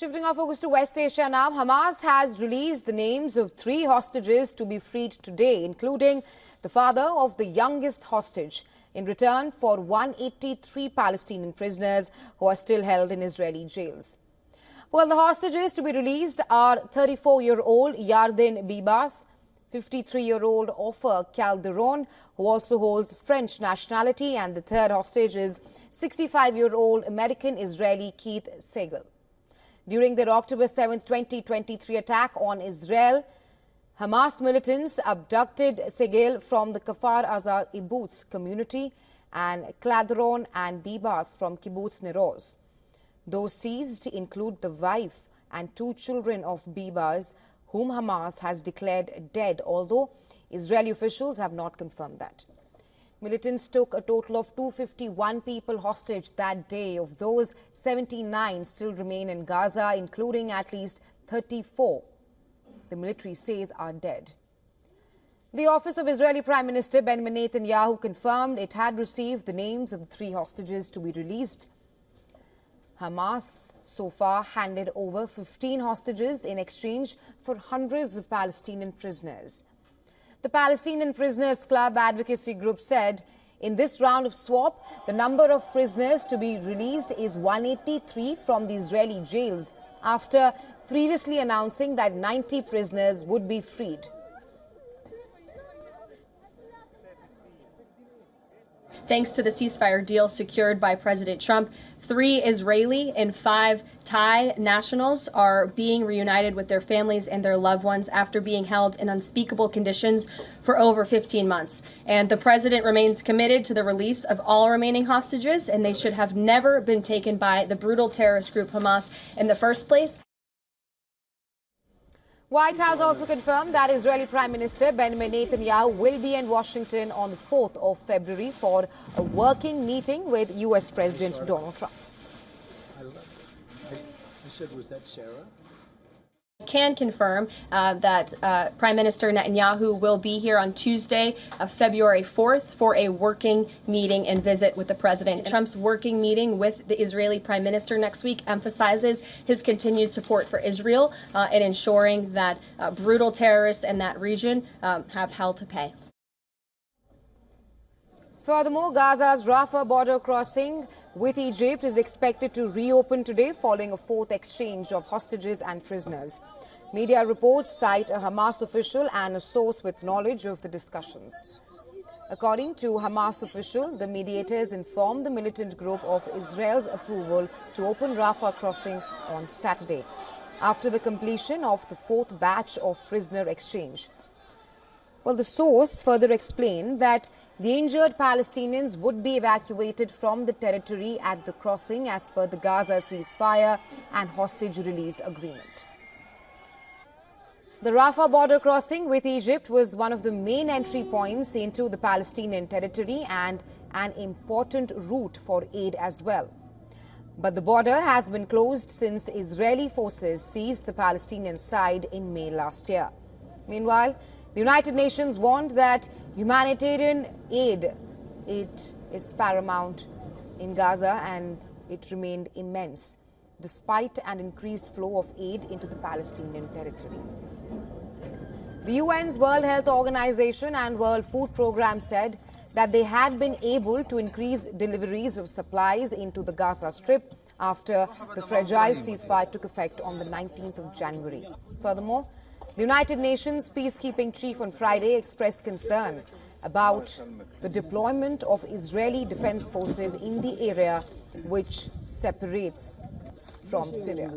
Shifting our focus to West Asia now, Hamas has released the names of 3 hostages to be freed today, including the father of the youngest hostage, in return for 183 Palestinian prisoners who are still held in Israeli jails. Well, the hostages to be released are 34-year-old Yardin Bibas, 53-year-old Ofer Calderon, who also holds French nationality, and the third hostage is 65-year-old American-Israeli Keith Segal. During their October 7, 2023 attack on Israel, Hamas militants abducted Segal from the Kfar Aza Kibbutz community and Calderon and Bibas from Kibbutz Neroz. Those seized include the wife and 2 children of Bibas, whom Hamas has declared dead, although Israeli officials have not confirmed that. Militants took a total of 251 people hostage that day. Of those, 79 still remain in Gaza, including at least 34 the military says are dead. The office of Israeli Prime Minister Benjamin Netanyahu confirmed it had received the names of the 3 hostages to be released. Hamas so far handed over 15 hostages in exchange for hundreds of Palestinian prisoners. The Palestinian Prisoners Club advocacy group said in this round of swap, the number of prisoners to be released is 183 from the Israeli jails, after previously announcing that 90 prisoners would be freed. Thanks to the ceasefire deal secured by President Trump, 3 Israeli and 5 Thai nationals are being reunited with their families and their loved ones after being held in unspeakable conditions for over 15 months. And the president remains committed to the release of all remaining hostages, and they should have never been taken by the brutal terrorist group Hamas in the first place. White House also confirmed that Israeli Prime Minister Benjamin Netanyahu will be in Washington on the 4th of February for a working meeting with U.S. President Donald Trump. I said, was that Sarah? Can confirm that Prime Minister Netanyahu will be here on Tuesday, February 4th, for a working meeting and visit with the president. Trump's working meeting with the Israeli Prime Minister next week emphasizes his continued support for Israel and ensuring that brutal terrorists in that region have hell to pay. Furthermore, Gaza's Rafah border crossing with Egypt is expected to reopen today following a 4th exchange of hostages and prisoners. Media reports cite a Hamas official and a source with knowledge of the discussions. According to Hamas official, the mediators informed the militant group of Israel's approval to open Rafah crossing on Saturday, after the completion of the 4th batch of prisoner exchange. Well, the source further explained that the injured Palestinians would be evacuated from the territory at the crossing as per the Gaza ceasefire and hostage release agreement. The Rafah border crossing with Egypt was one of the main entry points into the Palestinian territory and an important route for aid as well. But the border has been closed since Israeli forces seized the Palestinian side in May last year. Meanwhile, the United Nations warned that humanitarian aid is paramount in Gaza, and it remained immense despite an increased flow of aid into the Palestinian territory. The UN's World Health Organization and World Food Programme said that they had been able to increase deliveries of supplies into the Gaza Strip after the fragile ceasefire took effect on the 19th of January. Furthermore, the United Nations peacekeeping chief on Friday expressed concern about the deployment of Israeli defense forces in the area which separates from Syria.